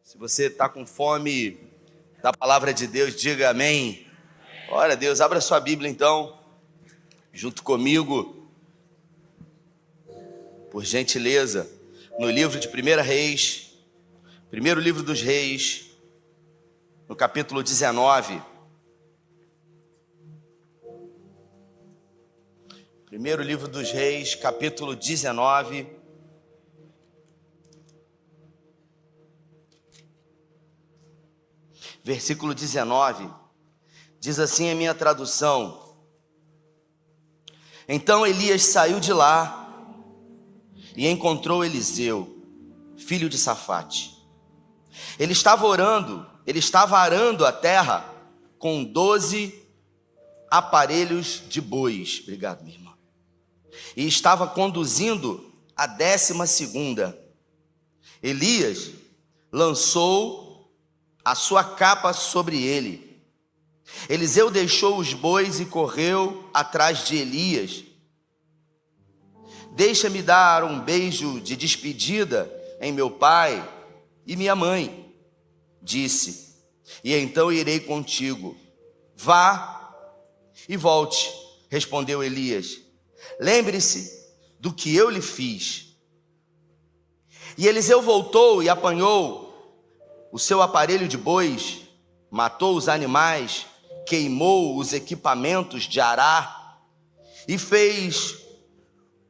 Se você está com fome da palavra de Deus, diga amém. Glória a Deus. Abra sua Bíblia então, junto comigo, por gentileza, no livro de 1 Reis, primeiro livro dos Reis, no capítulo 19. Primeiro livro dos Reis, capítulo 19. Versículo 19, diz assim a minha tradução: Então Elias saiu de lá e encontrou Eliseu, filho de Safate. Ele estava arando a terra com 12 aparelhos de bois. Obrigado, minha irmã. E estava conduzindo a 12ª. Elias lançou a sua capa sobre ele. Eliseu deixou os bois e correu atrás de Elias. Deixa-me dar um beijo de despedida em meu pai e minha mãe, disse, e então irei contigo. Vá e volte, respondeu Elias. Lembre-se do que eu lhe fiz. E Eliseu voltou e apanhou o seu aparelho de bois, matou os animais, queimou os equipamentos de arar e fez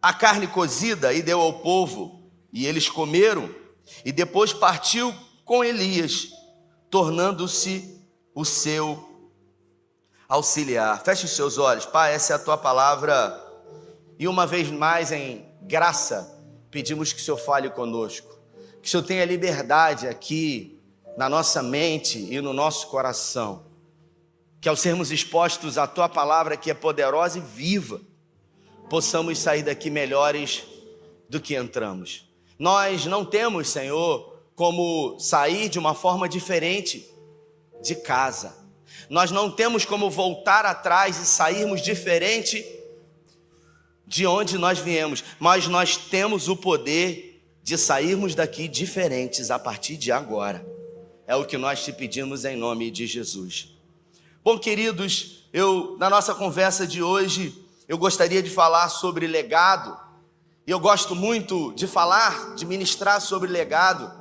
a carne cozida e deu ao povo, e eles comeram, e depois partiu com Elias, tornando-se o seu auxiliar. Feche os seus olhos. Pai, essa é a tua palavra, e uma vez mais em graça pedimos que o Senhor fale conosco, que o Senhor tenha liberdade aqui na nossa mente e no nosso coração, que ao sermos expostos à tua palavra, que é poderosa e viva, possamos sair daqui melhores do que entramos. Nós não temos, Senhor, como sair de uma forma diferente de casa. Nós não temos como voltar atrás e sairmos diferente de onde nós viemos, mas nós temos o poder de sairmos daqui diferentes a partir de agora. É o que nós te pedimos em nome de Jesus. Bom, queridos, na nossa conversa de hoje, eu gostaria de falar sobre legado. E eu gosto muito de falar, de ministrar sobre legado,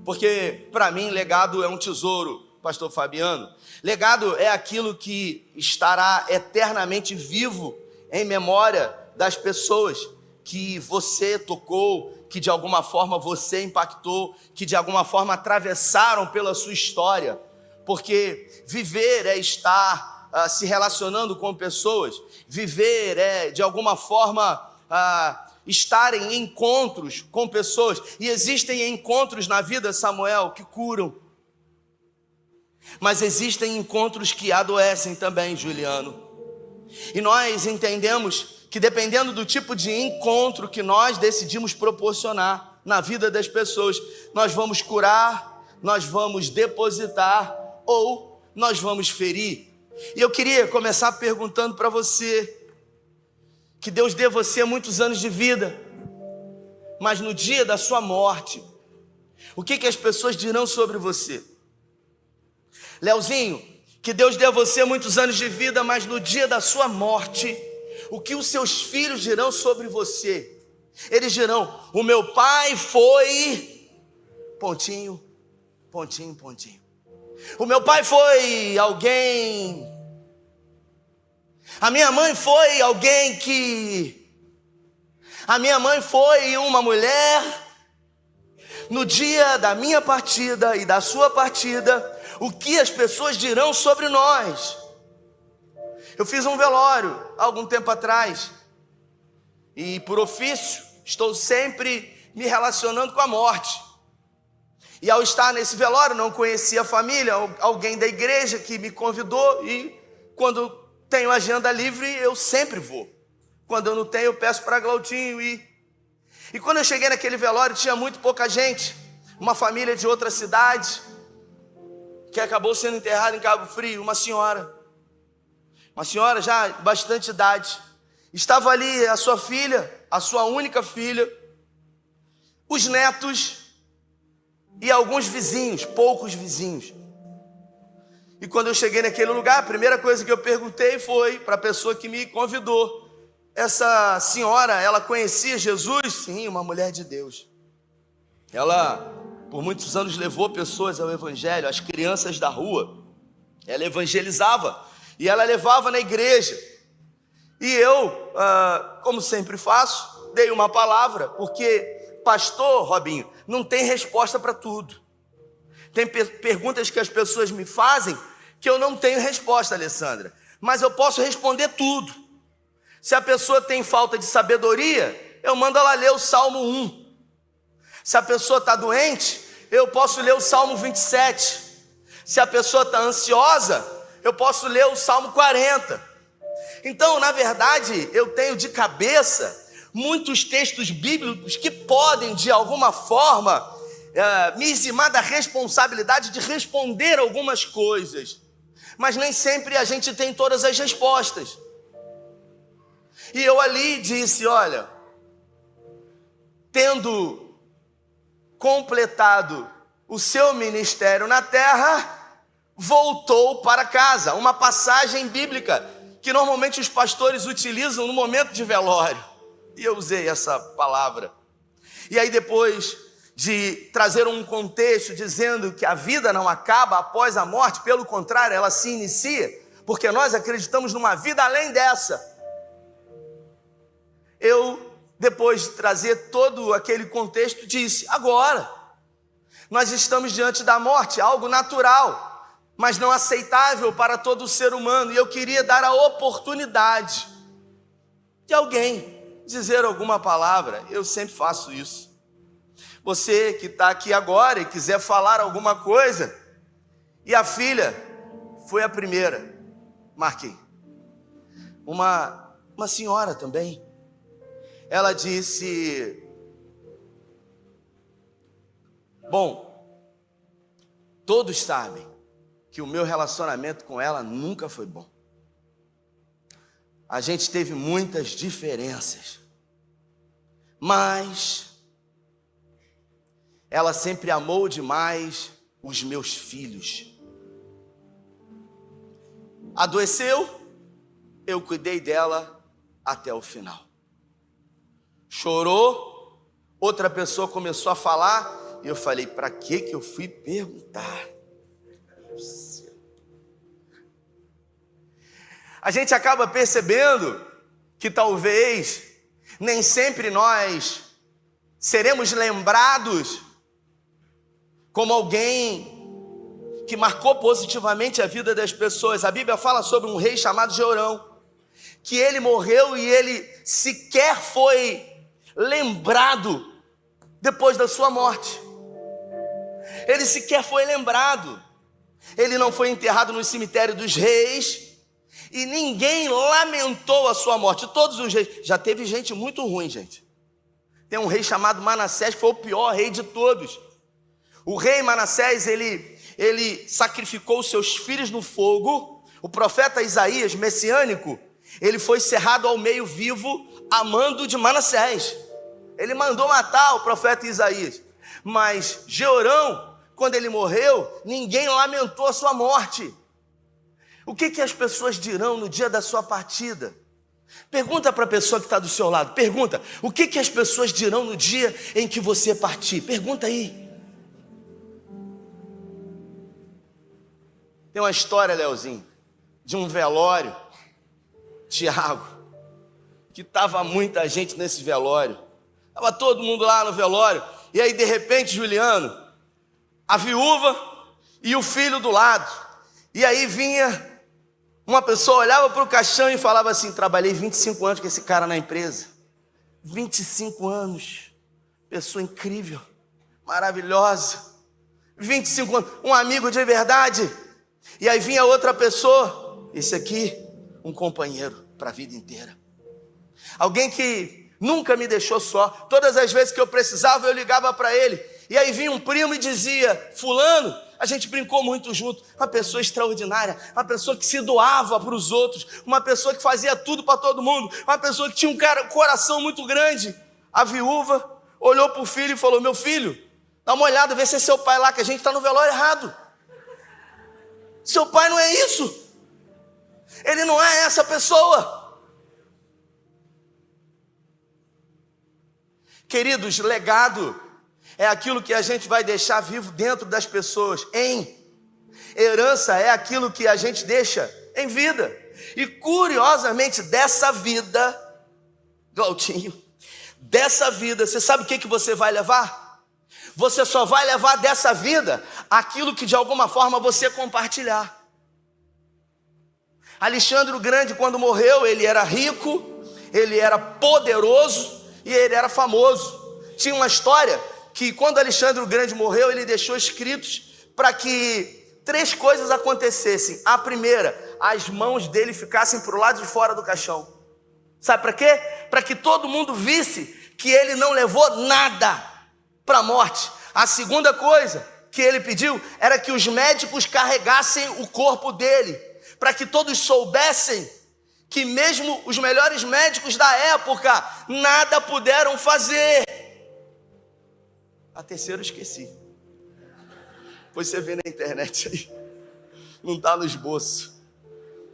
porque para mim legado é um tesouro, pastor Fabiano. Legado é aquilo que estará eternamente vivo em memória das pessoas que você tocou, que de alguma forma você impactou, que de alguma forma atravessaram pela sua história, porque viver é estar se relacionando com pessoas, viver é de alguma forma estar em encontros com pessoas, e existem encontros na vida, Samuel, que curam, mas existem encontros que adoecem também, Juliano, e nós entendemos que dependendo do tipo de encontro que nós decidimos proporcionar na vida das pessoas, nós vamos curar, nós vamos depositar ou nós vamos ferir. E eu queria começar perguntando para você, que Deus dê você muitos anos de vida, mas no dia da sua morte, o que as pessoas dirão sobre você? Leozinho, que Deus dê a você muitos anos de vida, mas no dia da sua morte, o que os seus filhos dirão sobre você? Eles dirão, o meu pai foi... pontinho, pontinho, pontinho. O meu pai foi alguém... A minha mãe foi alguém que... A minha mãe foi uma mulher... No dia da minha partida e da sua partida, o que as pessoas dirão sobre nós? Eu fiz um velório há algum tempo atrás e por ofício estou sempre me relacionando com a morte. E ao estar nesse velório não conhecia a família, alguém da igreja que me convidou, e quando tenho agenda livre eu sempre vou. Quando eu não tenho eu peço para Glaudinho ir. E quando eu cheguei naquele velório tinha muito pouca gente, uma família de outra cidade que acabou sendo enterrada em Cabo Frio, uma senhora já de bastante idade, estava ali a sua filha, a sua única filha, os netos e alguns vizinhos, poucos vizinhos. E quando eu cheguei naquele lugar, a primeira coisa que eu perguntei foi para a pessoa que me convidou: essa senhora, ela conhecia Jesus? Sim, uma mulher de Deus. Ela, por muitos anos, levou pessoas ao evangelho, as crianças da rua. Ela evangelizava e ela levava na igreja. E eu, como sempre faço, dei uma palavra, porque pastor, Robinho, não tem resposta para tudo. Tem perguntas que as pessoas me fazem que eu não tenho resposta, Alessandra, mas eu posso responder tudo. Se a pessoa tem falta de sabedoria, eu mando ela ler o Salmo 1. Se a pessoa está doente, eu posso ler o Salmo 27. Se a pessoa está ansiosa, eu posso ler o Salmo 40. Então, na verdade, eu tenho de cabeça muitos textos bíblicos que podem, de alguma forma, me eximar da responsabilidade de responder algumas coisas. Mas nem sempre a gente tem todas as respostas. E eu ali disse: olha, tendo completado o seu ministério na terra, voltou para casa. Uma passagem bíblica que normalmente os pastores utilizam no momento de velório. E eu usei essa palavra. E aí, depois de trazer um contexto dizendo que a vida não acaba após a morte, pelo contrário, ela se inicia, porque nós acreditamos numa vida além dessa. Eu, depois de trazer todo aquele contexto, disse: agora, nós estamos diante da morte, algo natural, mas não aceitável para todo ser humano, e eu queria dar a oportunidade de alguém dizer alguma palavra. Eu sempre faço isso. Você que está aqui agora e quiser falar alguma coisa, e a filha foi a primeira, marquei, uma senhora também. Ela disse: bom, todos sabem que o meu relacionamento com ela nunca foi bom. A gente teve muitas diferenças, mas ela sempre amou demais os meus filhos. Adoeceu, eu cuidei dela até o final. Chorou, outra pessoa começou a falar, e eu falei: para que eu fui perguntar? A gente acaba percebendo que talvez nem sempre nós seremos lembrados como alguém que marcou positivamente a vida das pessoas. A Bíblia fala sobre um rei chamado Jeorão, que ele morreu e ele sequer foi lembrado depois da sua morte. Ele sequer foi lembrado. Ele não foi enterrado no cemitério dos reis, e ninguém lamentou a sua morte. Todos os reis, já teve gente muito ruim, gente. Tem um rei chamado Manassés, que foi o pior rei de todos. O rei Manassés, ele sacrificou os seus filhos no fogo. O profeta Isaías, messiânico, ele foi cerrado ao meio vivo a mando de Manassés. Ele mandou matar o profeta Isaías. Mas Jeorão, quando ele morreu, ninguém lamentou a sua morte. O que as pessoas dirão no dia da sua partida? Pergunta para a pessoa que está do seu lado. Pergunta: o que as pessoas dirão no dia em que você partir? Pergunta aí. Tem uma história, Leozinho, de um velório, Tiago, que estava muita gente nesse velório. Estava todo mundo lá no velório. E aí, de repente, Juliano, a viúva e o filho do lado. E aí vinha uma pessoa, olhava para o caixão e falava assim: trabalhei 25 anos com esse cara na empresa. 25 anos. Pessoa incrível, maravilhosa. 25 anos, um amigo de verdade. E aí vinha outra pessoa: esse aqui, um companheiro para a vida inteira. Alguém que nunca me deixou só. Todas as vezes que eu precisava, eu ligava para ele. E aí vinha um primo e dizia: fulano, a gente brincou muito junto. Uma pessoa extraordinária, uma pessoa que se doava para os outros, uma pessoa que fazia tudo para todo mundo, uma pessoa que tinha um coração muito grande. A viúva olhou para o filho e falou: meu filho, Dá uma olhada, vê se é seu pai lá, que a gente está no velório errado. Seu pai não é isso. Ele não é essa pessoa. Queridos, legado é aquilo que a gente vai deixar vivo dentro das pessoas. Herança é aquilo que a gente deixa em vida. E curiosamente, dessa vida, Glautinho, dessa vida, você sabe o que você vai levar? Você só vai levar dessa vida aquilo que de alguma forma você compartilhar. Alexandre o Grande, quando morreu, ele era rico, ele era poderoso e ele era famoso. Tinha uma história que quando Alexandre o Grande morreu, ele deixou escritos para que 3 coisas acontecessem. A primeira, as mãos dele ficassem para o lado de fora do caixão. Sabe para quê? Para que todo mundo visse que ele não levou nada para a morte. A segunda coisa que ele pediu era que os médicos carregassem o corpo dele, para que todos soubessem que mesmo os melhores médicos da época nada puderam fazer. A terceira eu esqueci. Depois você vê na internet aí. Não está no esboço.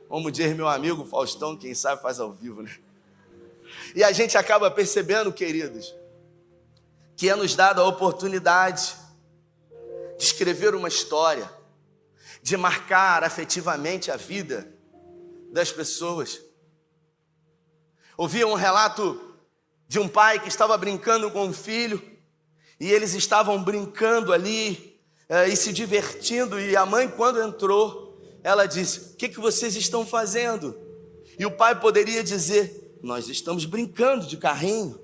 Como diz meu amigo Faustão, quem sabe faz ao vivo, né? E a gente acaba percebendo, queridos, que é nos dada a oportunidade de escrever uma história, de marcar afetivamente a vida das pessoas. Ouvi um relato de um pai que estava brincando com um filho, e eles estavam brincando ali e se divertindo, e a mãe, quando entrou, ela disse: o que vocês estão fazendo? E o pai poderia dizer: nós estamos brincando de carrinho.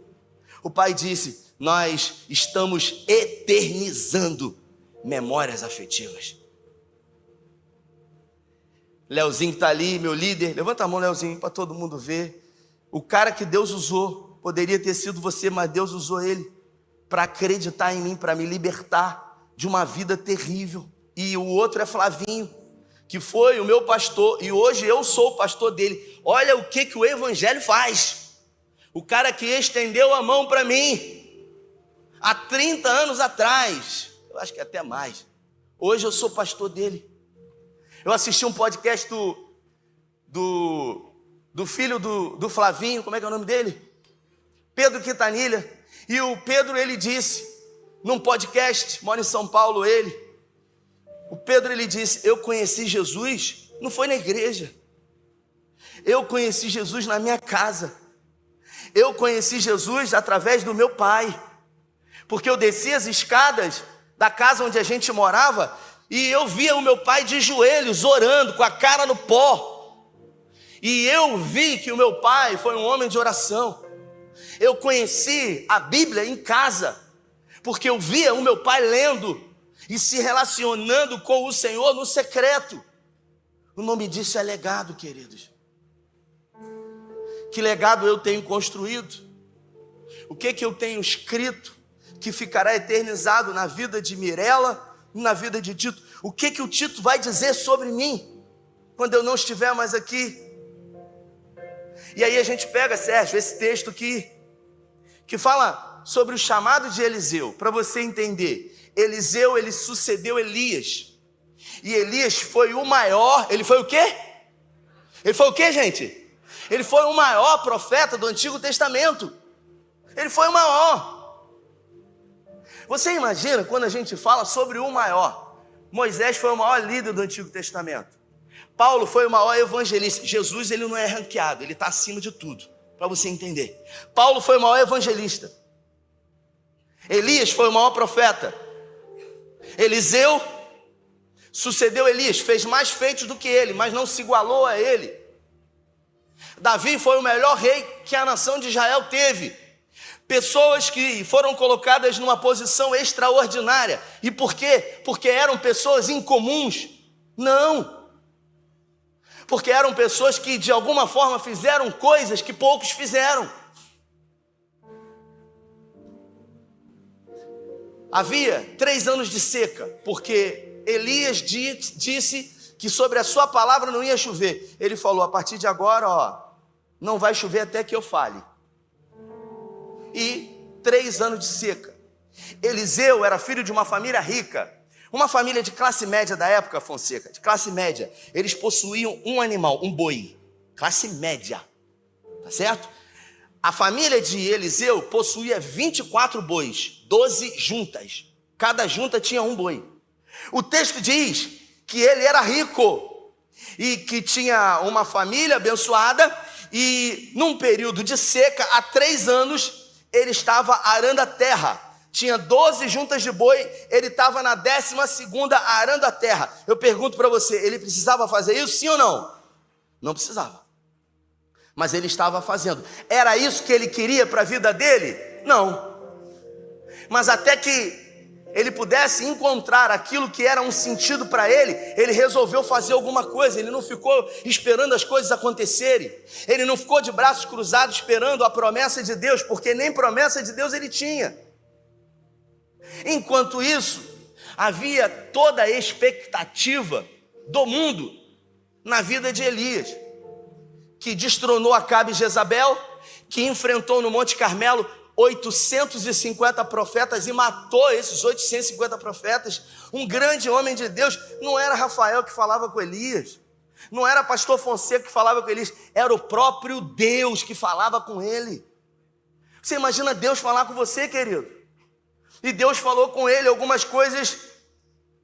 O pai disse: nós estamos eternizando memórias afetivas. Leozinho está ali, meu líder. Levanta a mão, Leozinho, para todo mundo ver. O cara que Deus usou, poderia ter sido você, mas Deus usou ele para acreditar em mim, para me libertar de uma vida terrível. E o outro é Flavinho, que foi o meu pastor, e hoje eu sou o pastor dele. Olha o que o evangelho faz. O cara que estendeu a mão para mim há 30 anos atrás, eu acho que até mais. Hoje eu sou pastor dele. Eu assisti um podcast do filho do Flavinho, como é que é o nome dele? Pedro Quintanilha. E o Pedro, ele disse, num podcast, mora em São Paulo ele, o Pedro, ele disse: eu conheci Jesus, não foi na igreja. Eu conheci Jesus na minha casa. Eu conheci Jesus através do meu pai. Porque eu descia as escadas da casa onde a gente morava e eu via o meu pai de joelhos, orando, com a cara no pó. E eu vi que o meu pai foi um homem de oração. Eu conheci a Bíblia em casa, porque eu via o meu pai lendo e se relacionando com o Senhor no secreto. O nome disso é legado, queridos. Que legado eu tenho construído? O que eu tenho escrito que ficará eternizado na vida de Mirela e na vida de Tito? O que o Tito vai dizer sobre mim quando eu não estiver mais aqui? E aí a gente pega, Sérgio, esse texto aqui, que fala sobre o chamado de Eliseu. Para você entender, Eliseu, ele sucedeu Elias. E Elias foi o maior. Ele foi o quê? Ele foi o quê, gente? Ele foi o maior profeta do Antigo Testamento. Ele foi o maior. Você imagina quando a gente fala sobre o maior? Moisés foi o maior líder do Antigo Testamento. Paulo foi o maior evangelista. Jesus, ele não é ranqueado, ele está acima de tudo, para você entender. Paulo foi o maior evangelista. Elias foi o maior profeta. Eliseu sucedeu Elias, fez mais feitos do que ele, mas não se igualou a ele. Davi foi o melhor rei que a nação de Israel teve. Pessoas que foram colocadas numa posição extraordinária. E por quê? Porque eram pessoas incomuns? Não. Porque eram pessoas que de alguma forma fizeram coisas que poucos fizeram. Havia 3 anos de seca, porque Elias disse que sobre a sua palavra não ia chover. Ele falou: a partir de agora, não vai chover até que eu fale. E 3 anos de seca. Eliseu era filho de uma família rica, uma família de classe média da época, Fonseca, de classe média. Eles possuíam um animal, um boi, classe média, tá certo? A família de Eliseu possuía 24 bois, 12 juntas. Cada junta tinha um boi. O texto diz que ele era rico e que tinha uma família abençoada, e num período de seca, há 3 anos, ele estava arando a terra. Tinha 12 juntas de boi, ele estava na 12ª arando a terra. Eu pergunto para você, ele precisava fazer isso, sim ou não? Não precisava. Mas ele estava fazendo. Era isso que ele queria para a vida dele? Não. Mas até que ele pudesse encontrar aquilo que era um sentido para ele resolveu fazer alguma coisa. Ele não ficou esperando as coisas acontecerem. Ele não ficou de braços cruzados esperando a promessa de Deus, porque nem promessa de Deus ele tinha. Enquanto isso, havia toda a expectativa do mundo na vida de Elias, que destronou Acabe e Jezabel, que enfrentou no Monte Carmelo 850 profetas e matou esses 850 profetas. Um grande homem de Deus. Não era Rafael que falava com Elias, não era pastor Fonseca que falava com Elias, era o próprio Deus que falava com ele. Você imagina Deus falar com você, querido? E Deus falou com ele algumas coisas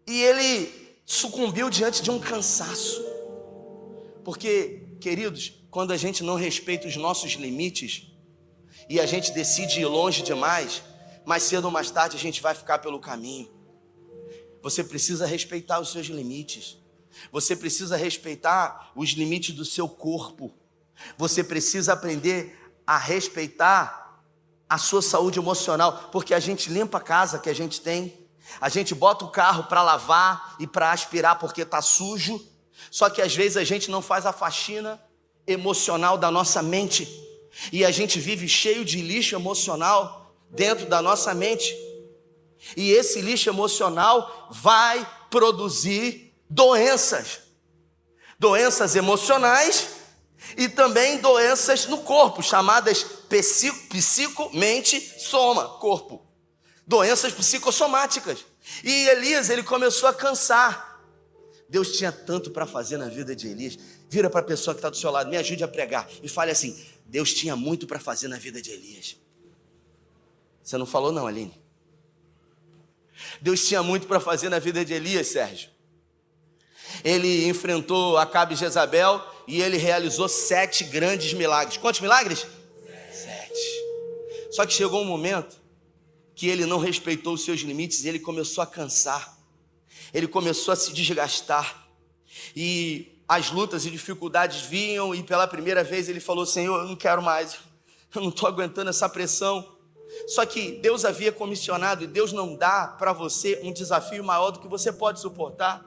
e ele sucumbiu diante de um cansaço. Porque, queridos, quando a gente não respeita os nossos limites e a gente decide ir longe demais, mais cedo ou mais tarde a gente vai ficar pelo caminho. Você precisa respeitar os seus limites. Você precisa respeitar os limites do seu corpo. Você precisa aprender a respeitar a sua saúde emocional, porque a gente limpa a casa que a gente tem, a gente bota o carro para lavar e para aspirar porque está sujo, só que às vezes a gente não faz a faxina emocional da nossa mente, e a gente vive cheio de lixo emocional dentro da nossa mente, e esse lixo emocional vai produzir doenças emocionais e também doenças no corpo, chamadas mente, soma, corpo. Doenças psicossomáticas. E Elias, ele começou a cansar. Deus tinha tanto para fazer na vida de Elias. Vira para a pessoa que está do seu lado, me ajude a pregar. E fale assim, Deus tinha muito para fazer na vida de Elias. Você não falou não, Aline? Deus tinha muito para fazer na vida de Elias, Sérgio. Ele enfrentou Acabe e Jezabel e ele realizou 7 grandes milagres. Quantos milagres? 7. Só que chegou um momento que ele não respeitou os seus limites e ele começou a cansar. Ele começou a se desgastar. E as lutas e dificuldades vinham e pela primeira vez ele falou, Senhor, eu não quero mais. Eu não estou aguentando essa pressão. Só que Deus havia comissionado e Deus não dá para você um desafio maior do que você pode suportar.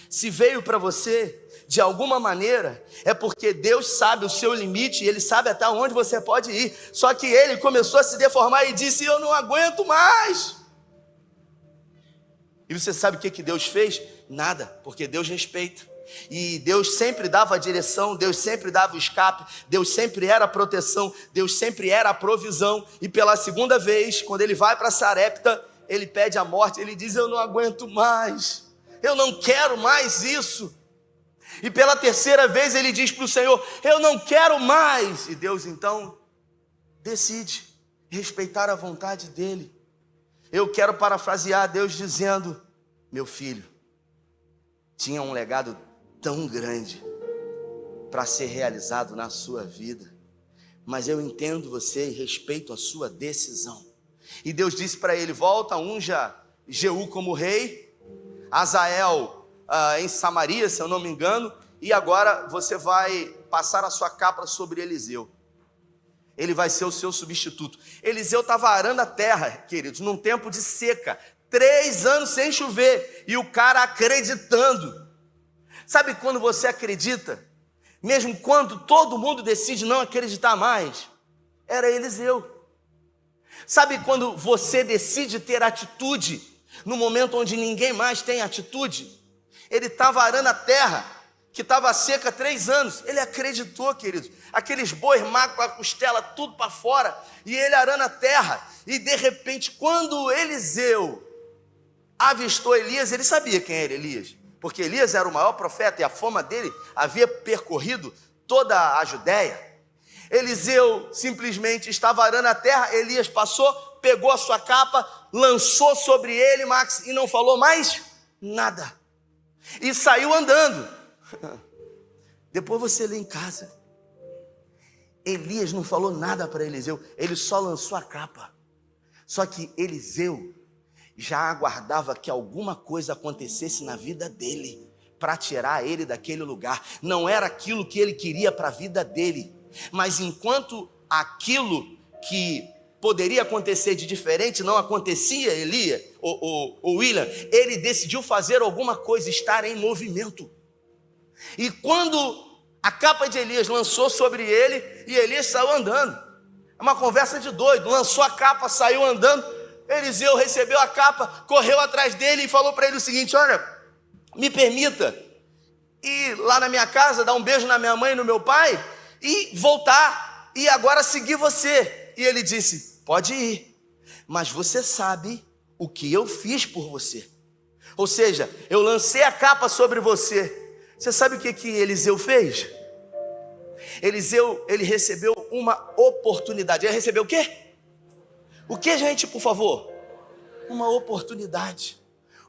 Se veio para você, de alguma maneira, é porque Deus sabe o seu limite e Ele sabe até onde você pode ir. Só que ele começou a se deformar e disse, eu não aguento mais. E você sabe o que Deus fez? Nada, porque Deus respeita. E Deus sempre dava a direção, Deus sempre dava o escape, Deus sempre era a proteção, Deus sempre era a provisão. E pela segunda vez, quando ele vai para Sarepta, ele pede a morte, ele diz, eu não aguento mais. Eu não quero mais isso. E pela terceira vez ele diz para o Senhor, eu não quero mais. E Deus então decide respeitar a vontade dele. Eu quero parafrasear Deus dizendo, meu filho, tinha um legado tão grande para ser realizado na sua vida, mas eu entendo você e respeito a sua decisão. E Deus disse para ele, volta, unja Jeú como rei, Azael em Samaria, se eu não me engano, e agora você vai passar a sua capa sobre Eliseu. Ele vai ser o seu substituto. Eliseu estava arando a terra, queridos, num tempo de seca, 3 anos sem chover, e o cara acreditando. Sabe quando você acredita, mesmo quando todo mundo decide não acreditar mais? Era Eliseu. Sabe quando você decide ter atitude, no momento onde ninguém mais tem atitude? Ele estava arando a terra, que estava seca há 3 anos. Ele acreditou, queridos. Aqueles bois magros com a costela, tudo para fora, e ele arando a terra. E de repente, quando Eliseu avistou Elias, ele sabia quem era Elias, porque Elias era o maior profeta e a fama dele havia percorrido toda a Judéia. Eliseu simplesmente estava arando a terra, Elias passou, pegou a sua capa, lançou sobre ele, Max, e não falou mais nada. E saiu andando. Depois você lê em casa. Elias não falou nada para Eliseu, ele só lançou a capa. Só que Eliseu já aguardava que alguma coisa acontecesse na vida dele para tirar ele daquele lugar. Não era aquilo que ele queria para a vida dele, mas enquanto aquilo que poderia acontecer de diferente não acontecia, Elias, o William, ele decidiu fazer alguma coisa, estar em movimento. E quando a capa de Elias lançou sobre ele, e Elias saiu andando, é uma conversa de doido, lançou a capa, saiu andando. Eliseu recebeu a capa, correu atrás dele e falou para ele o seguinte: olha, me permita ir lá na minha casa, dar um beijo na minha mãe e no meu pai, e voltar, e agora seguir você. E ele disse: pode ir, mas você sabe o que eu fiz por você. Ou seja, eu lancei a capa sobre você. Você sabe o que Eliseu fez? Eliseu, ele recebeu uma oportunidade. Ele recebeu o quê? O que, gente, por favor? Uma oportunidade.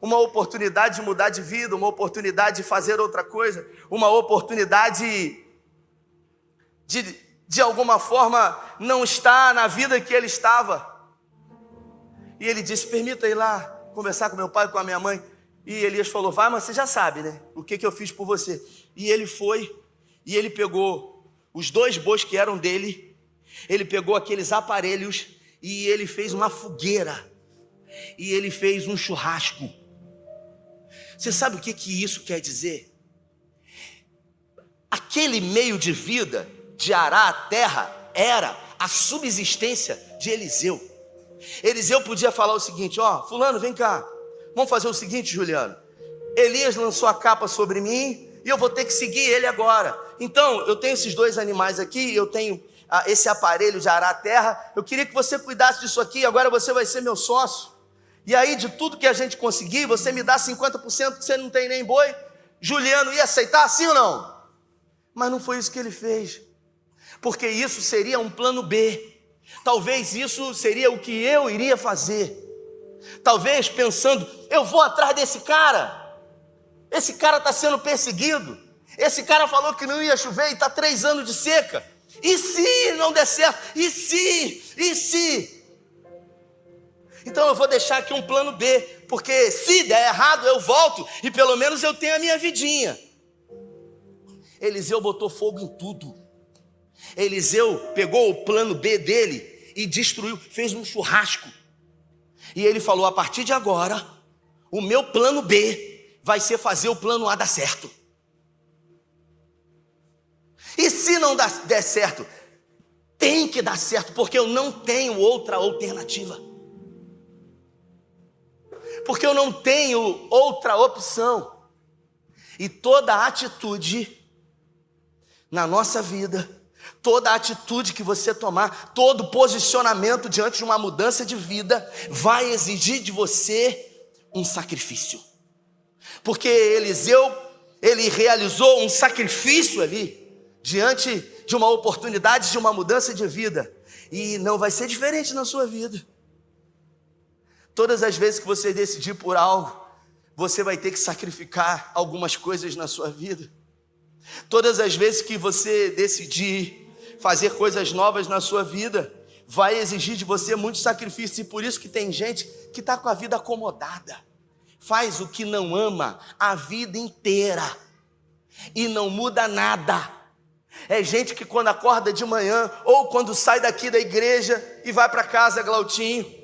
Uma oportunidade de mudar de vida, uma oportunidade de fazer outra coisa, uma oportunidade de alguma forma não estar na vida que ele estava. E ele disse: permita ir lá conversar com meu pai e com a minha mãe. E Elias falou: vai, mas você já sabe, né? O que eu fiz por você. E ele foi, e ele pegou os 2 bois que eram dele, ele pegou aqueles aparelhos e ele fez uma fogueira, e ele fez um churrasco. Você sabe o que isso quer dizer? Aquele meio de vida de arar a terra era a subsistência de Eliseu. Eliseu podia falar o seguinte: ó, fulano, vem cá, vamos fazer o seguinte, Juliano, Elias lançou a capa sobre mim e eu vou ter que seguir ele agora. Então, eu tenho esses 2 animais aqui, eu tenho esse aparelho de arar a terra, eu queria que você cuidasse disso aqui, agora você vai ser meu sócio. E aí, de tudo que a gente conseguir, você me dá 50%, que você não tem nem boi. Juliano ia aceitar, sim ou não? Mas não foi isso que ele fez, porque isso seria um plano B. Talvez isso seria o que eu iria fazer. Talvez pensando: eu vou atrás desse cara, esse cara está sendo perseguido, esse cara falou que não ia chover e está 3 anos de seca. E se não der certo? E se? Então eu vou deixar aqui um plano B, porque se der errado eu volto e pelo menos eu tenho a minha vidinha. Eliseu botou fogo em tudo. Eliseu pegou o plano B dele e destruiu, fez um churrasco. E ele falou: a partir de agora, o meu plano B vai ser fazer o plano A dar certo. E se não der certo, tem que dar certo, porque eu não tenho outra alternativa. Porque eu não tenho outra opção. E toda atitude na nossa vida, toda atitude que você tomar, todo posicionamento diante de uma mudança de vida, vai exigir de você um sacrifício. Porque Eliseu, ele realizou um sacrifício ali, diante de uma oportunidade de uma mudança de vida. E não vai ser diferente na sua vida. Todas as vezes que você decidir por algo, você vai ter que sacrificar algumas coisas na sua vida. Todas as vezes que você decidir fazer coisas novas na sua vida, vai exigir de você muito sacrifício. E por isso que tem gente que está com a vida acomodada, faz o que não ama a vida inteira e não muda nada. É gente que quando acorda de manhã, ou quando sai daqui da igreja e vai para casa, Glautinho,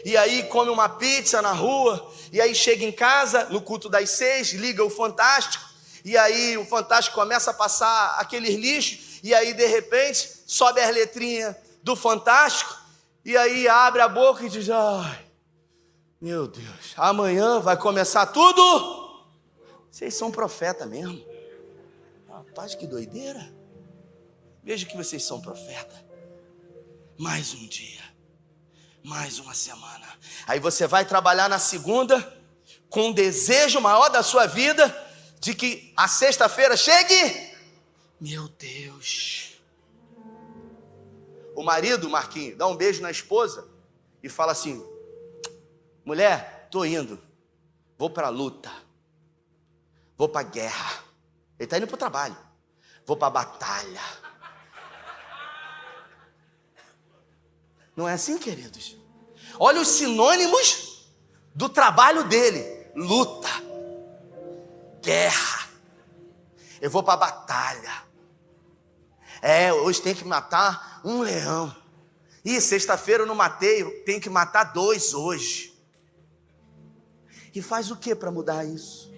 e aí come uma pizza na rua, e aí chega em casa no culto das 6, liga o Fantástico, e aí o Fantástico começa a passar aqueles lixos, e aí de repente sobe as letrinhas do Fantástico, e aí abre a boca e diz: ai, meu Deus, amanhã vai começar tudo. Vocês são profeta mesmo. Rapaz, que doideira. Veja que vocês são profeta. Mais um dia, mais uma semana. Aí você vai trabalhar na segunda com um desejo maior da sua vida de que a sexta-feira chegue. Meu Deus. O marido, Marquinhos, dá um beijo na esposa e fala assim: mulher, tô indo, vou para a luta, vou para a guerra. Ele está indo para o trabalho, vou para a batalha. Não é assim, queridos? Olha os sinônimos do trabalho dele: luta, guerra, eu vou para a batalha. Hoje tem que matar um leão. E sexta-feira eu não matei, tem que matar 2 hoje. E faz o que para mudar isso?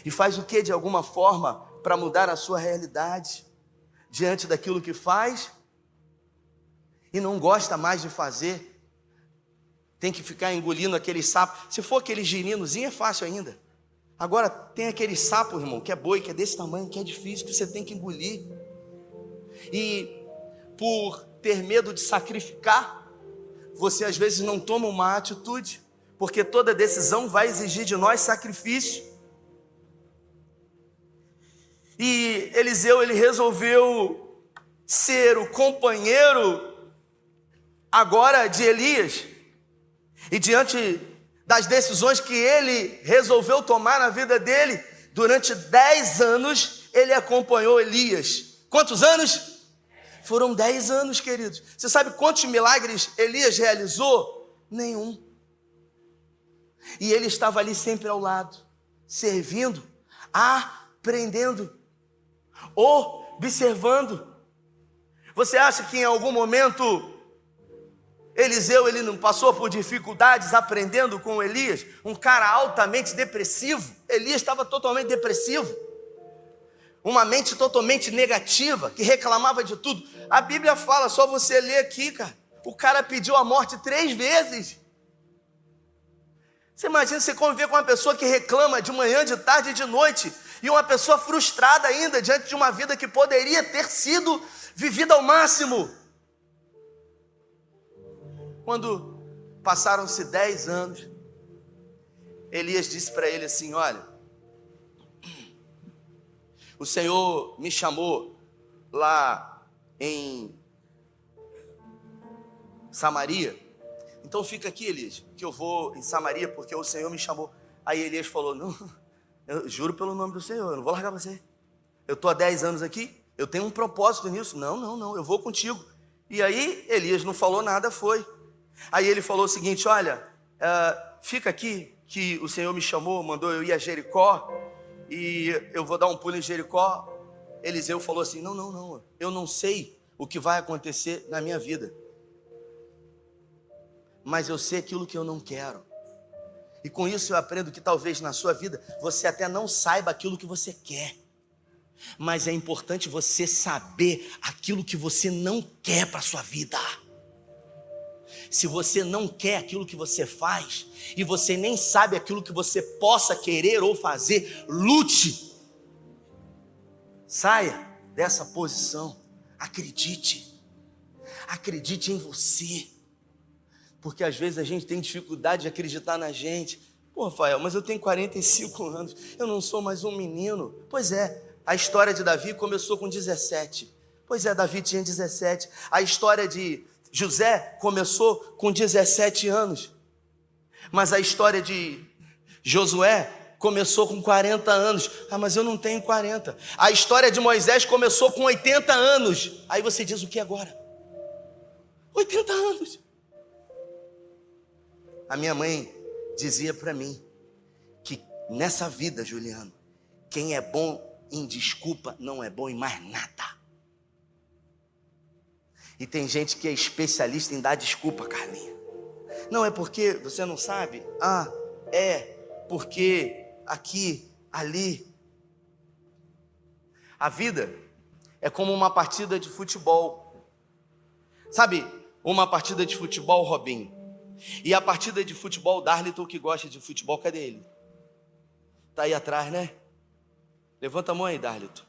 E faz o que de alguma forma para mudar a sua realidade diante daquilo que faz e não gosta mais de fazer? Tem que ficar engolindo aquele sapo. Se for aquele girinozinho é fácil ainda. Agora tem aquele sapo, irmão, que é boi, que é desse tamanho, que é difícil, que você tem que engolir. E por ter medo de sacrificar, você às vezes não toma uma atitude, porque toda decisão vai exigir de nós sacrifício. E Eliseu, ele resolveu ser o companheiro agora de Elias. E diante das decisões que ele resolveu tomar na vida dele, durante 10 anos ele acompanhou Elias. Quantos anos? Foram 10 anos, queridos. Você sabe quantos milagres Elias realizou? Nenhum. E ele estava ali sempre ao lado, servindo, aprendendo, observando. Você acha que em algum momento Eliseu, ele não passou por dificuldades aprendendo com Elias? Um cara altamente depressivo. Elias estava totalmente depressivo. Uma mente totalmente negativa, que reclamava de tudo. A Bíblia fala, só você ler aqui, cara. O cara pediu a morte 3 vezes. Você imagina você conviver com uma pessoa que reclama de manhã, de tarde e de noite, e uma pessoa frustrada ainda diante de uma vida que poderia ter sido vivida ao máximo. Quando passaram-se 10 anos, Elias disse para ele assim: olha, o Senhor me chamou lá em Samaria, então fica aqui, Elias, que eu vou em Samaria porque o Senhor me chamou. Aí Elias falou: não, eu juro pelo nome do Senhor, eu não vou largar você. Eu estou há 10 anos aqui, eu tenho um propósito nisso. Não, eu vou contigo. E aí Elias não falou nada, foi. Aí ele falou o seguinte: olha, fica aqui que o Senhor me chamou, mandou eu ir a Jericó, e eu vou dar um pulo em Jericó. Eliseu falou assim: não, eu não sei o que vai acontecer na minha vida, mas eu sei aquilo que eu não quero. E com isso eu aprendo que talvez na sua vida você até não saiba aquilo que você quer, mas é importante você saber aquilo que você não quer para a sua vida. Se você não quer aquilo que você faz, e você nem sabe aquilo que você possa querer ou fazer, lute. Saia dessa posição. Acredite em você. Porque às vezes a gente tem dificuldade de acreditar na gente. Pô, Rafael, mas eu tenho 45 anos, eu não sou mais um menino. Pois é, a história de Davi começou com 17. Pois é, Davi tinha 17. A história de José começou com 17 anos. Mas a história de Josué começou com 40 anos. Mas eu não tenho 40. A história de Moisés começou com 80 anos. Aí você diz o que agora? 80 anos. A minha mãe dizia para mim que nessa vida, Juliano, quem é bom em desculpa não é bom em mais nada. E tem gente que é especialista em dar desculpa, Carlinha. Não, é porque você não sabe. É porque aqui, ali. A vida é como uma partida de futebol. Sabe, uma partida de futebol, Robinho? E a partida de futebol, Darlington, que gosta de futebol, cadê ele? Tá aí atrás, né? Levanta a mão aí, Darliton.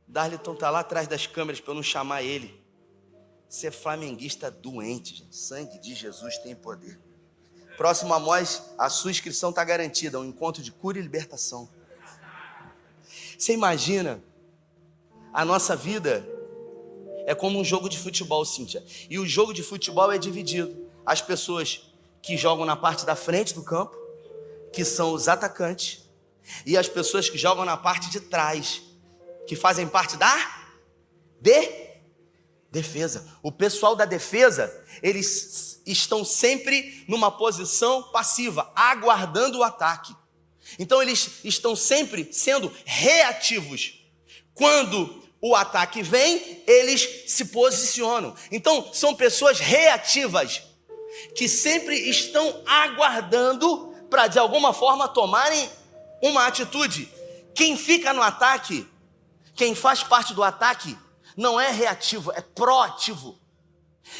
Darliton tá lá atrás das câmeras para eu não chamar ele. Você é flamenguista doente, gente. Sangue de Jesus tem poder. Próximo a nós, a sua inscrição está garantida. Um encontro de cura e libertação. Você imagina, a nossa vida é como um jogo de futebol, Cíntia. E o jogo de futebol é dividido. As pessoas que jogam na parte da frente do campo, que são os atacantes, e as pessoas que jogam na parte de trás, que fazem parte da defesa. O pessoal da defesa, eles estão sempre numa posição passiva, aguardando o ataque. Então eles estão sempre sendo reativos. Quando o ataque vem, eles se posicionam. Então são pessoas reativas, que sempre estão aguardando para de alguma forma tomarem uma atitude. Quem fica no ataque, quem faz parte do ataque, não é reativo, é proativo.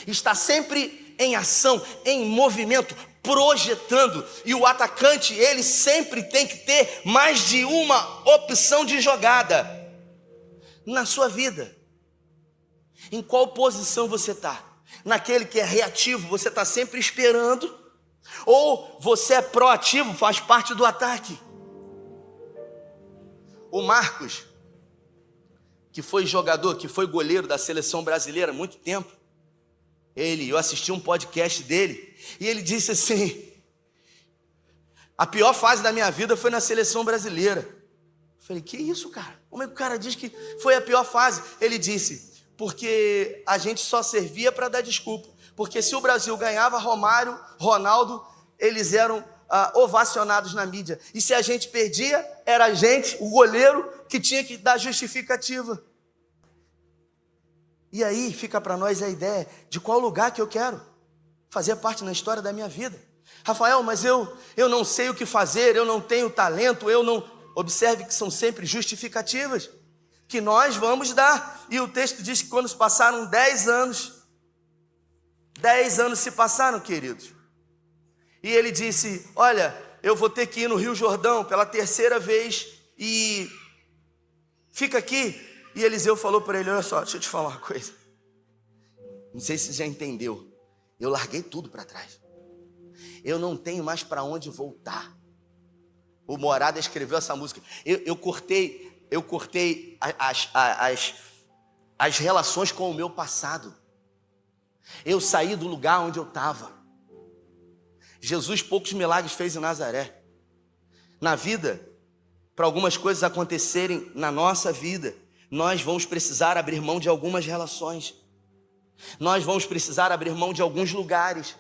Está sempre em ação, em movimento, projetando. E o atacante, ele sempre tem que ter mais de uma opção de jogada na sua vida. Em qual posição você está? Naquele que é reativo, você está sempre esperando, ou você é proativo, faz parte do ataque? O Marcos, que foi jogador, que foi goleiro da seleção brasileira há muito tempo, eu assisti um podcast dele, e ele disse assim: a pior fase da minha vida foi na seleção brasileira. Eu falei, que isso, cara? Como é que o cara diz que foi a pior fase? Ele disse, porque a gente só servia para dar desculpa, porque se o Brasil ganhava Romário, Ronaldo, eles eram ovacionados na mídia, e se a gente perdia, era a gente, o goleiro, que tinha que dar justificativa. E aí fica para nós a ideia de qual lugar que eu quero fazer parte na história da minha vida. Rafael, mas eu não sei o que fazer, eu não tenho talento, eu não... Observe que são sempre justificativas que nós vamos dar. E o texto diz que quando se passaram 10 anos, 10 anos se passaram, queridos. E ele disse, olha, eu vou ter que ir no Rio Jordão pela 3ª vez e fica aqui. E Eliseu falou para ele, olha só, deixa eu te falar uma coisa. Não sei se você já entendeu. Eu larguei tudo para trás. Eu não tenho mais para onde voltar. O Morada escreveu essa música. Eu cortei as relações com o meu passado. Eu saí do lugar onde eu estava. Jesus poucos milagres fez em Nazaré. Na vida, para algumas coisas acontecerem na nossa vida, nós vamos precisar abrir mão de algumas relações. Nós vamos precisar abrir mão de alguns lugares.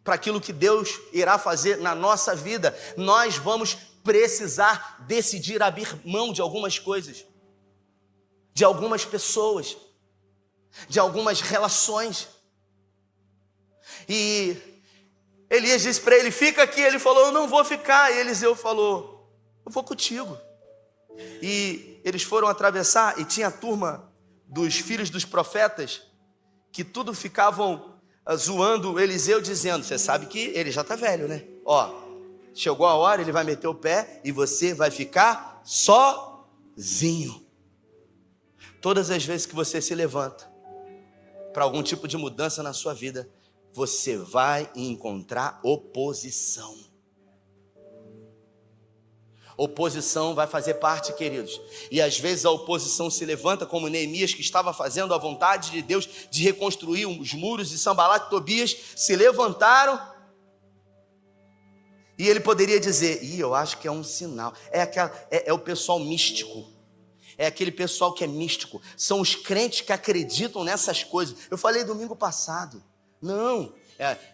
Para aquilo que Deus irá fazer na nossa vida, nós vamos precisar decidir abrir mão de algumas coisas, de algumas pessoas, de algumas relações. E Elias disse para ele, fica aqui. Ele falou, eu não vou ficar. E Eliseu falou, eu vou contigo. E eles foram atravessar, e tinha a turma dos filhos dos profetas, que tudo ficavam zoando Eliseu, dizendo, você sabe que ele já está velho, né? Ó, chegou a hora, ele vai meter o pé e você vai ficar sozinho. Todas as vezes que você se levanta para algum tipo de mudança na sua vida, você vai encontrar oposição. Oposição vai fazer parte, queridos. E às vezes a oposição se levanta, como Neemias, que estava fazendo a vontade de Deus de reconstruir os muros, e Sanbalat e Tobias se levantaram. E ele poderia dizer, eu acho que é um sinal. É o pessoal místico. É aquele pessoal que é místico. São os crentes que acreditam nessas coisas. Eu falei domingo passado. Não,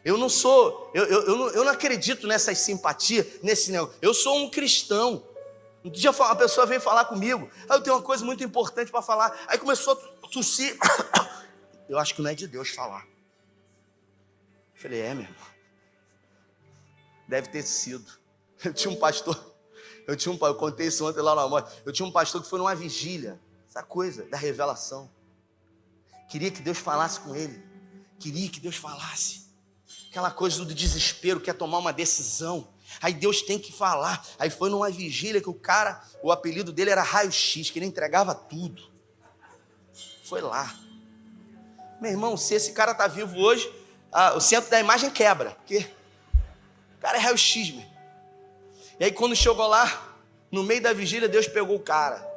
eu não sou, eu não acredito nessas simpatias, nesse negócio. Eu sou um cristão. Um dia uma pessoa veio falar comigo. Aí eu tenho uma coisa muito importante para falar. Aí começou a tossir. Eu acho que não é de Deus falar. Eu falei, meu irmão. Deve ter sido. Eu tinha um pastor, eu contei isso ontem lá no almoço. Eu tinha um pastor que foi numa vigília, essa coisa da revelação. Queria que Deus falasse com ele. Queria que Deus falasse. Aquela coisa do desespero, quer tomar uma decisão. Aí Deus tem que falar. Aí foi numa vigília que o apelido dele era Raio-X, que ele entregava tudo. Foi lá. Meu irmão, se esse cara tá vivo hoje, o centro da imagem quebra. Porque o cara é Raio-X, meu. E aí quando chegou lá, no meio da vigília, Deus pegou o cara.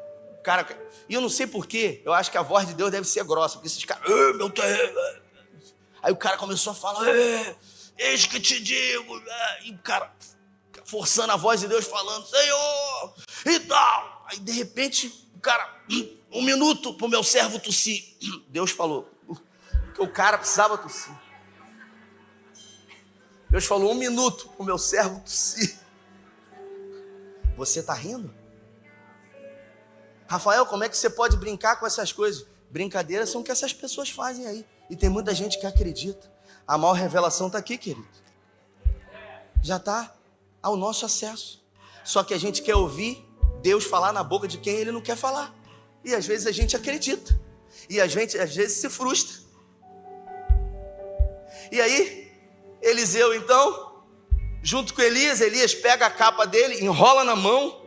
E eu não sei porquê, eu acho que a voz de Deus deve ser grossa, porque esses caras, meu Deus. Aí o cara começou a falar, eis que te digo, e o cara forçando a voz de Deus, falando, Senhor, e tal. Aí de repente, o cara, 1 minuto para o meu servo tossir. Deus falou que o cara precisava tossir. Deus falou, 1 minuto para o meu servo tossir. Você está rindo? Rafael, como é que você pode brincar com essas coisas? Brincadeiras são o que essas pessoas fazem aí. E tem muita gente que acredita. A maior revelação está aqui, querido. Já está ao nosso acesso. Só que a gente quer ouvir Deus falar na boca de quem Ele não quer falar. E às vezes a gente acredita. E às vezes se frustra. E aí, Eliseu então, junto com Elias pega a capa dele, enrola na mão.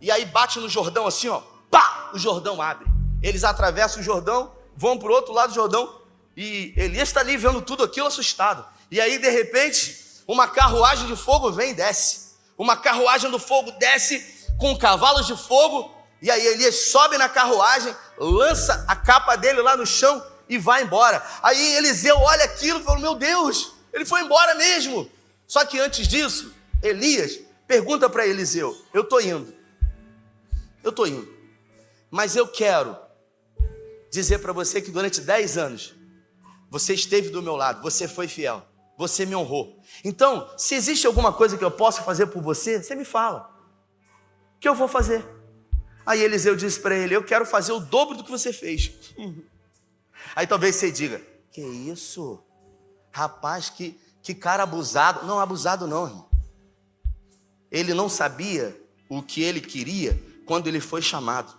E aí bate no Jordão assim, ó. Pá! O Jordão abre. Eles atravessam o Jordão, vão para o outro lado do Jordão. E Elias está ali vendo tudo aquilo assustado. E aí, de repente, uma carruagem de fogo vem e desce. Uma carruagem do fogo desce com cavalos de fogo. E aí Elias sobe na carruagem, lança a capa dele lá no chão e vai embora. Aí Eliseu olha aquilo e fala, meu Deus, ele foi embora mesmo. Só que antes disso, Elias pergunta para Eliseu, eu estou indo. Mas eu quero dizer para você que durante 10 anos, você esteve do meu lado, você foi fiel, você me honrou. Então, se existe alguma coisa que eu possa fazer por você, você me fala. O que eu vou fazer? Aí Eliseu disse para ele, eu quero fazer o dobro do que você fez. Aí talvez você diga, que isso? Rapaz, que cara abusado. Não, abusado não, irmão. Ele não sabia o que ele queria quando ele foi chamado.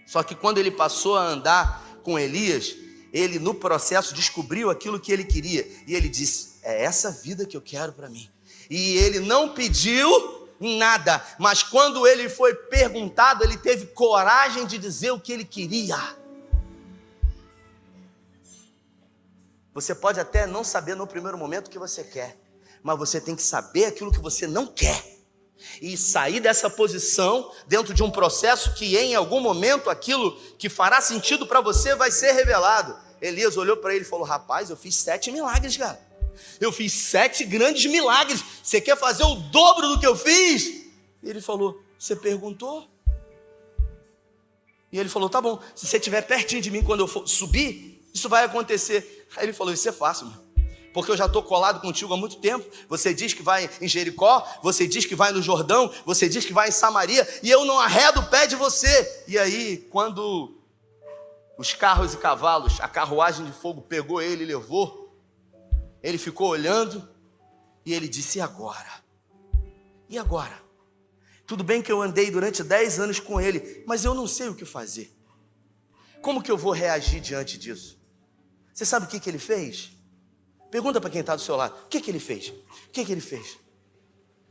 Só que quando ele passou a andar com Elias, ele no processo descobriu aquilo que ele queria. E ele disse, é essa vida que eu quero para mim. E ele não pediu nada, mas quando ele foi perguntado, ele teve coragem de dizer o que ele queria. Você pode até não saber no primeiro momento o que você quer, mas você tem que saber aquilo que você não quer. E sair dessa posição dentro de um processo que em algum momento aquilo que fará sentido para você vai ser revelado. Elias olhou para ele e falou, rapaz, eu fiz 7 milagres, cara. Eu fiz 7 grandes milagres. Você quer fazer o dobro do que eu fiz? E ele falou, você perguntou? E ele falou, tá bom, se você estiver pertinho de mim quando eu for subir, isso vai acontecer. Aí ele falou, isso é fácil, meu. Porque eu já estou colado contigo há muito tempo. Você diz que vai em Jericó, você diz que vai no Jordão, você diz que vai em Samaria, e eu não arredo o pé de você. E aí, quando os carros e cavalos, a carruagem de fogo pegou ele e levou, ele ficou olhando, e ele disse, e agora? E agora? Tudo bem que eu andei durante 10 anos com ele, mas eu não sei o que fazer. Como que eu vou reagir diante disso? Você sabe o que ele fez? Pergunta para quem está do seu lado, o que ele fez? O que ele fez?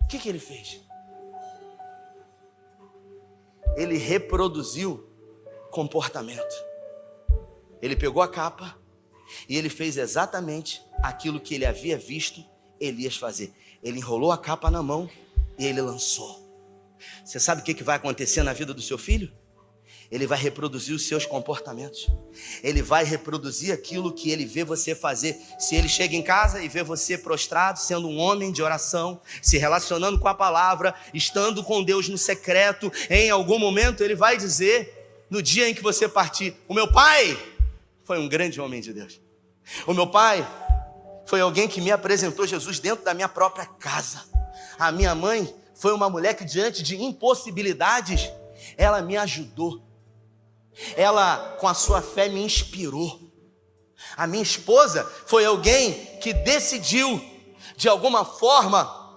O que ele fez? Ele reproduziu comportamento. Ele pegou a capa e ele fez exatamente aquilo que ele havia visto Elias fazer. Ele enrolou a capa na mão e ele lançou. Você sabe o que vai acontecer na vida do seu filho? Ele vai reproduzir os seus comportamentos. Ele vai reproduzir aquilo que ele vê você fazer. Se ele chega em casa e vê você prostrado, sendo um homem de oração, se relacionando com a palavra, estando com Deus no secreto, em algum momento ele vai dizer, no dia em que você partir, o meu pai foi um grande homem de Deus. O meu pai foi alguém que me apresentou Jesus dentro da minha própria casa. A minha mãe foi uma mulher que diante de impossibilidades, ela me ajudou. Ela, com a sua fé, me inspirou. A minha esposa foi alguém que decidiu, de alguma forma,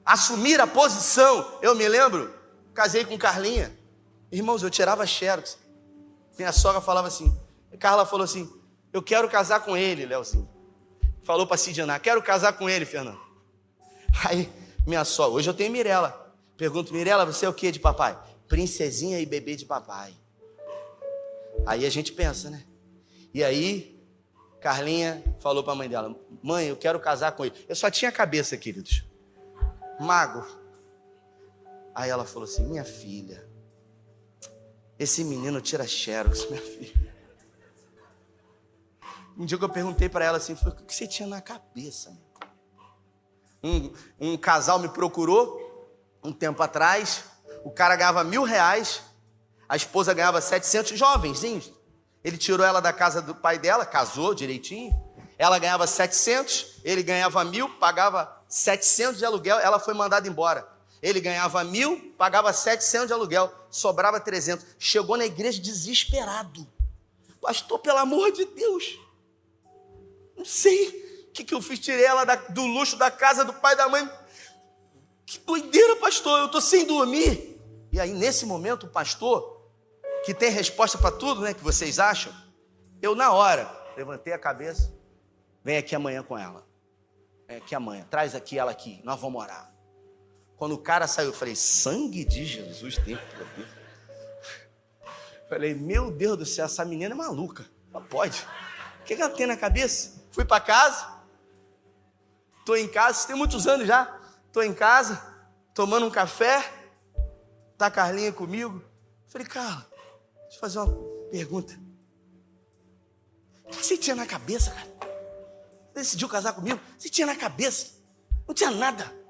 assumir a posição. Eu me lembro, casei com Carlinha. Irmãos, eu tirava xerox. Minha sogra falava assim, Carla falou assim, eu quero casar com ele, Leozinho. Falou para Sidianá, quero casar com ele, Fernando. Aí, minha sogra, hoje eu tenho Mirela. Pergunto, Mirela, você é o que de papai? Princesinha e bebê de papai. Aí a gente pensa, né? E aí, Carlinha falou para a mãe dela, mãe, eu quero casar com ele. Eu só tinha cabeça, queridos. Mago. Aí ela falou assim, minha filha, esse menino tira xerox, minha filha. Um dia que eu perguntei para ela assim, o que você tinha na cabeça? Um casal me procurou um tempo atrás, o cara ganhava R$1.000, a esposa ganhava 700, jovenzinhos. Ele tirou ela da casa do pai dela, casou direitinho, ela ganhava 700, ele ganhava 1.000, pagava 700 de aluguel, ela foi mandada embora. Ele ganhava 1.000, pagava 700 de aluguel, sobrava 300. Chegou na igreja desesperado. Pastor, pelo amor de Deus, não sei o que eu fiz, tirei ela do luxo da casa do pai e da mãe. Que doideira, pastor, eu estou sem dormir. E aí, nesse momento, o pastor, que tem resposta para tudo, né, que vocês acham, eu, na hora, levantei a cabeça, vem aqui amanhã com ela. Vem aqui amanhã, traz aqui ela aqui, nós vamos orar. Quando o cara saiu, eu falei, sangue de Jesus tem poder. Falei, meu Deus do céu, essa menina é maluca. Não pode. O que ela tem na cabeça? Fui para casa. Estou em casa, isso tem muitos anos já. Estou em casa, tomando um café. Tá a Carlinha comigo. Falei, Carla, deixa eu fazer uma pergunta. O que você tinha na cabeça, cara? Você decidiu casar comigo? Você tinha na cabeça? Não tinha nada.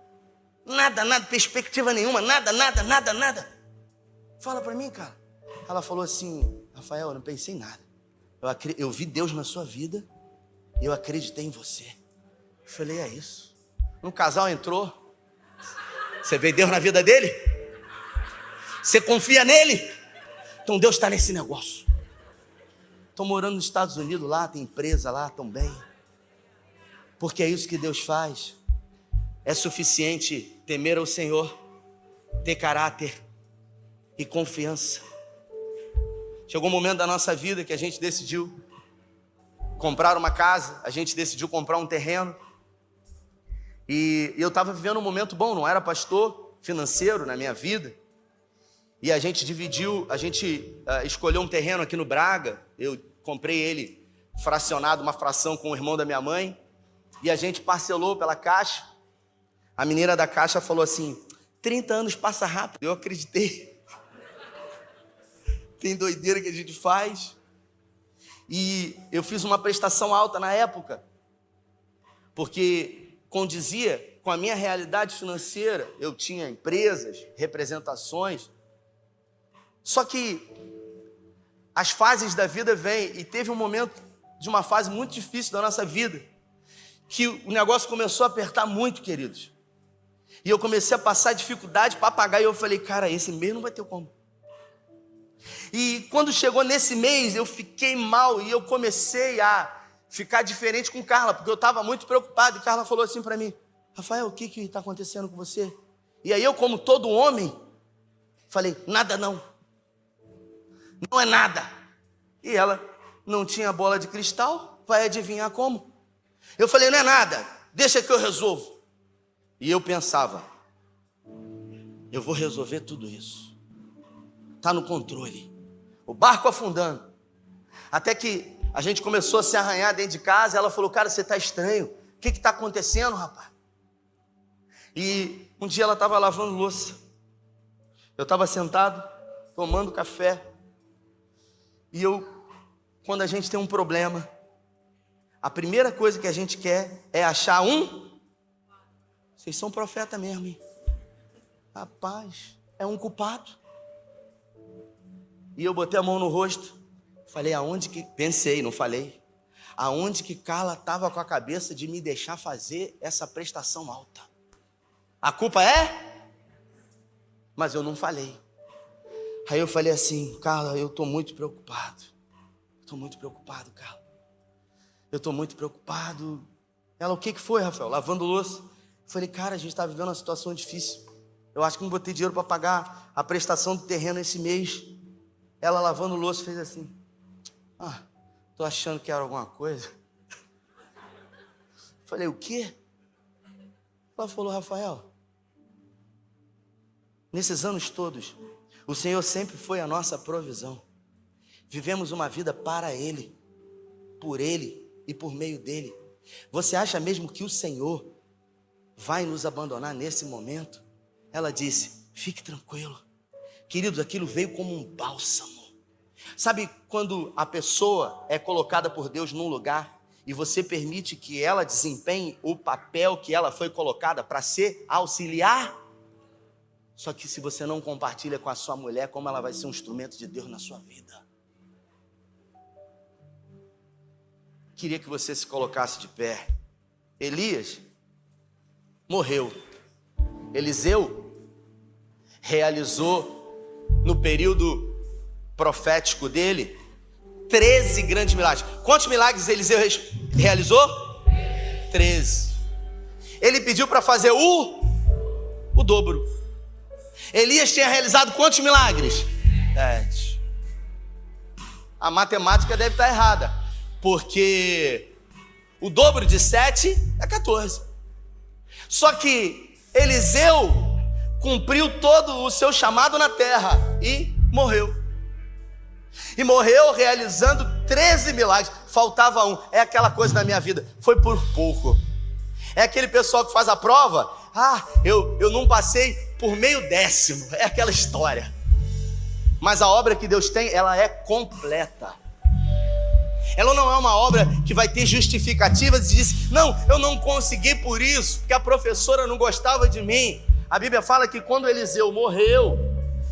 Nada, perspectiva nenhuma, nada. Fala para mim, cara. Ela falou assim, Rafael, eu não pensei em nada. Eu vi Deus na sua vida e eu acreditei em você. Eu falei, é isso. Um casal entrou. Você vê Deus na vida dele? Você confia nele? Então Deus está nesse negócio. Estou morando nos Estados Unidos lá, tem empresa lá também. Porque é isso que Deus faz. É suficiente temer ao Senhor, ter caráter e confiança. Chegou um momento da nossa vida que a gente decidiu comprar uma casa, a gente decidiu comprar um terreno. E eu estava vivendo um momento bom, não era pastor financeiro na minha vida. E a gente escolheu um terreno aqui no Braga. Eu comprei ele fracionado, uma fração com o irmão da minha mãe. E a gente parcelou pela Caixa. A menina da Caixa falou assim, 30 anos passa rápido. Eu acreditei. Tem doideira que a gente faz. E eu fiz uma prestação alta na época, porque condizia com a minha realidade financeira. Eu tinha empresas, representações. Só que as fases da vida vêm, e teve um momento de uma fase muito difícil da nossa vida, que o negócio começou a apertar muito, queridos. E eu comecei a passar dificuldade para pagar, e eu falei, cara, esse mês não vai ter como. E quando chegou nesse mês, eu fiquei mal, e eu comecei a ficar diferente com Carla, porque eu estava muito preocupado, e Carla falou assim para mim, Rafael, o que está acontecendo com você? E aí eu, como todo homem, falei, nada não. Não é nada. E ela não tinha bola de cristal, vai adivinhar como? Eu falei, não é nada, deixa que eu resolvo. E eu pensava, eu vou resolver tudo isso. Está no controle. O barco afundando. Até que a gente começou a se arranhar dentro de casa. Ela falou, cara, você está estranho. O que está acontecendo, rapaz? E um dia ela estava lavando louça. Eu estava sentado, tomando café. E quando a gente tem um problema, a primeira coisa que a gente quer é achar Vocês são profeta mesmo, hein? Rapaz, é um culpado. E eu botei a mão no rosto. Falei, pensei, não falei. Aonde que Carla estava com a cabeça de me deixar fazer essa prestação alta? A culpa é? Mas eu não falei. Aí eu falei assim, Carla, eu estou muito preocupado. Estou muito preocupado, Carla. Eu estou muito preocupado. Ela, o que foi, Rafael? Lavando louça. Eu falei, cara, a gente está vivendo uma situação difícil. Eu acho que não botei dinheiro para pagar a prestação do terreno esse mês. Ela lavando louça fez assim. Tô achando que era alguma coisa. Eu falei, o quê? Ela falou: Rafael, nesses anos todos, o Senhor sempre foi a nossa provisão. Vivemos uma vida para Ele, por Ele e por meio dEle. Você acha mesmo que o Senhor vai nos abandonar nesse momento? Ela disse: fique tranquilo. Queridos, aquilo veio como um bálsamo. Sabe quando a pessoa é colocada por Deus num lugar e você permite que ela desempenhe o papel que ela foi colocada para ser auxiliar? Só que se você não compartilha com a sua mulher, como ela vai ser um instrumento de Deus na sua vida? Queria que você se colocasse de pé. Elias morreu. Eliseu realizou no período profético dele 13 grandes milagres. Quantos milagres Eliseu realizou? 13. Ele pediu para fazer o dobro. Elias tinha realizado quantos milagres? 10. A matemática deve estar errada, porque o dobro de 7 é 14. Só que Eliseu cumpriu todo o seu chamado na terra e morreu. E morreu realizando 13 milagres. Faltava um. É aquela coisa na minha vida, foi por pouco. É aquele pessoal que faz a prova: eu não passei por meio décimo. É aquela história. Mas a obra que Deus tem, ela é completa. Ela não é uma obra que vai ter justificativas e diz: não, eu não consegui por isso, porque a professora não gostava de mim. A Bíblia fala que quando Eliseu morreu,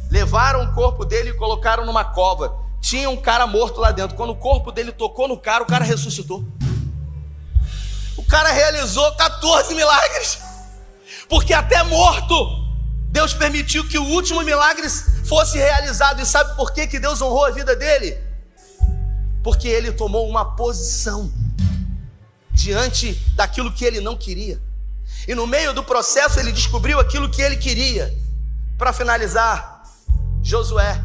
levaram o corpo dele e colocaram numa cova. Tinha um cara morto lá dentro. Quando o corpo dele tocou no cara, o cara ressuscitou. O cara realizou 14 milagres. Porque até morto, Deus permitiu que o último milagre fosse realizado. E sabe por que Deus honrou a vida dele? Porque ele tomou uma posição diante daquilo que ele não queria. E no meio do processo ele descobriu aquilo que ele queria. Para finalizar, Josué.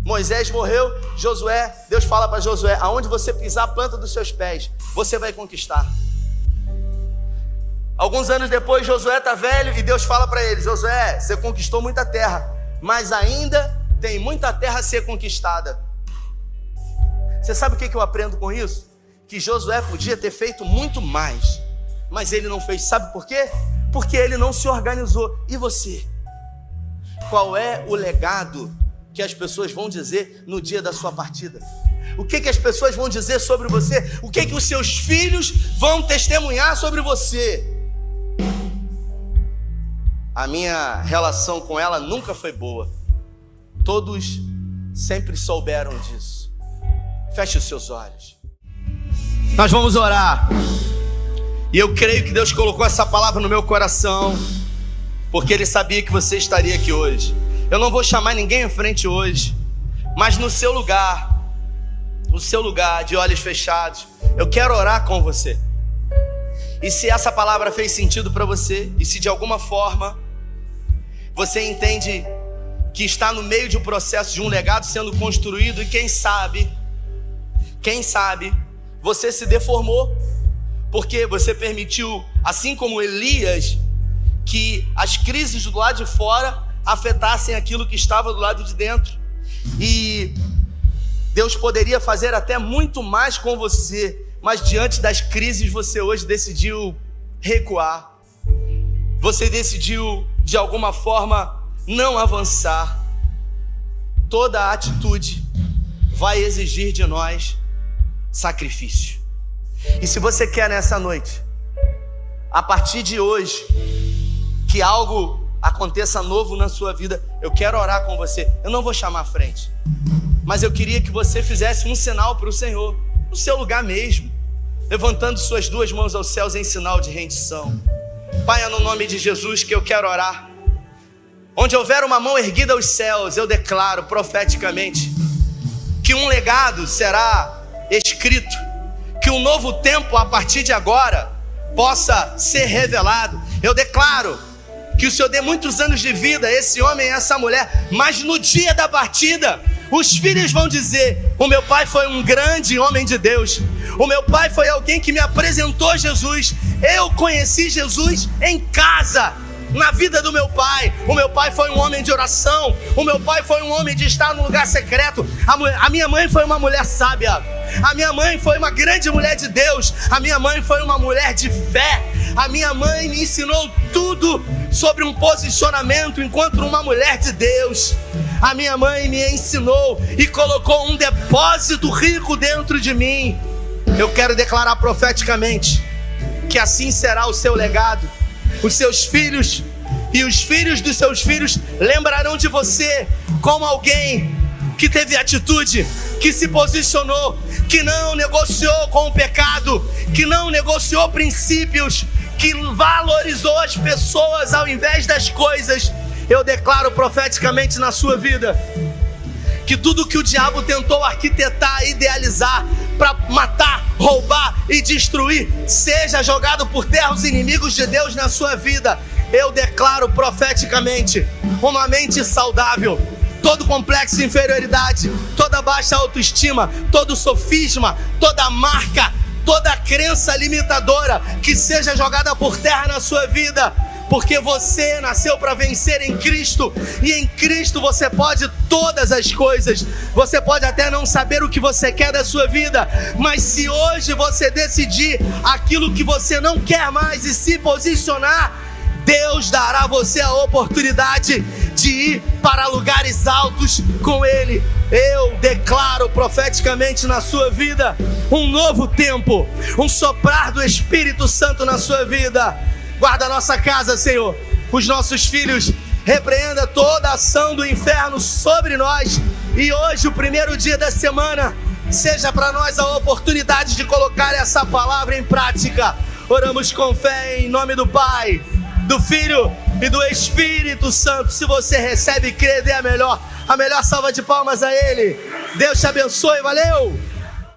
Moisés morreu, Josué, Deus fala para Josué: aonde você pisar a planta dos seus pés, você vai conquistar. Alguns anos depois, Josué está velho e Deus fala para ele: Josué, você conquistou muita terra, mas ainda tem muita terra a ser conquistada. Você sabe o que eu aprendo com isso? Que Josué podia ter feito muito mais, mas ele não fez. Sabe por quê? Porque ele não se organizou. E você? Qual é o legado que as pessoas vão dizer no dia da sua partida? O que as pessoas vão dizer sobre você? O que os seus filhos vão testemunhar sobre você? A minha relação com ela nunca foi boa. Todos sempre souberam disso. Feche os seus olhos. Nós vamos orar. E eu creio que Deus colocou essa palavra no meu coração, porque Ele sabia que você estaria aqui hoje. Eu não vou chamar ninguém à frente hoje, mas no seu lugar, de olhos fechados, eu quero orar com você. E se essa palavra fez sentido para você, e se de alguma forma você entende que está no meio de um processo de um legado sendo construído, e quem sabe, você se deformou, porque você permitiu, assim como Elias, que as crises do lado de fora afetassem aquilo que estava do lado de dentro. E Deus poderia fazer até muito mais com você, mas diante das crises você hoje decidiu recuar. Você decidiu de alguma forma não avançar. Toda atitude vai exigir de nós sacrifício. E se você quer nessa noite, a partir de hoje, que algo aconteça novo na sua vida, eu quero orar com você. Eu não vou chamar à frente, mas eu queria que você fizesse um sinal para o Senhor, no seu lugar mesmo, levantando suas duas mãos aos céus em sinal de rendição. Pai, é no nome de Jesus que eu quero orar. Onde houver uma mão erguida aos céus, eu declaro profeticamente que um legado será escrito, que um novo tempo a partir de agora possa ser revelado. Eu declaro que o Senhor dê muitos anos de vida a esse homem e a essa mulher, mas no dia da partida, os filhos vão dizer: o meu pai foi um grande homem de Deus, O meu pai foi alguém que me apresentou Jesus. Eu conheci Jesus em casa, na vida do meu pai. O meu pai foi um homem de oração. O meu pai foi um homem de estar no lugar secreto. A minha mãe foi uma mulher sábia. A minha mãe foi uma grande mulher de Deus. A minha mãe foi uma mulher de fé. A minha mãe me ensinou tudo sobre um posicionamento enquanto uma mulher de Deus. A minha mãe me ensinou e colocou um depósito rico dentro de mim. Eu quero declarar profeticamente que assim será o seu legado. Os seus filhos e os filhos dos seus filhos lembrarão de você como alguém que teve atitude, que se posicionou, que não negociou com o pecado, que não negociou princípios, que valorizou as pessoas ao invés das coisas. Eu declaro profeticamente na sua vida que tudo que o diabo tentou arquitetar, idealizar para matar, roubar e destruir, seja jogado por terra os inimigos de Deus na sua vida. Eu declaro profeticamente uma mente saudável. Todo complexo de inferioridade, toda baixa autoestima, todo sofisma, toda marca, toda crença limitadora que seja jogada por terra na sua vida, porque você nasceu para vencer em Cristo, e em Cristo você pode todas as coisas. Você pode até não saber o que você quer da sua vida, mas se hoje você decidir aquilo que você não quer mais e se posicionar, Deus dará a você a oportunidade de ir para lugares altos com Ele. Eu declaro profeticamente na sua vida um novo tempo, um soprar do Espírito Santo na sua vida. Guarda a nossa casa, Senhor, os nossos filhos, repreenda toda a ação do inferno sobre nós. E hoje, o primeiro dia da semana, seja para nós a oportunidade de colocar essa palavra em prática. Oramos com fé em nome do Pai, do Filho e do Espírito Santo. Se você recebe e crê, dê a melhor salva de palmas a Ele. Deus te abençoe, valeu!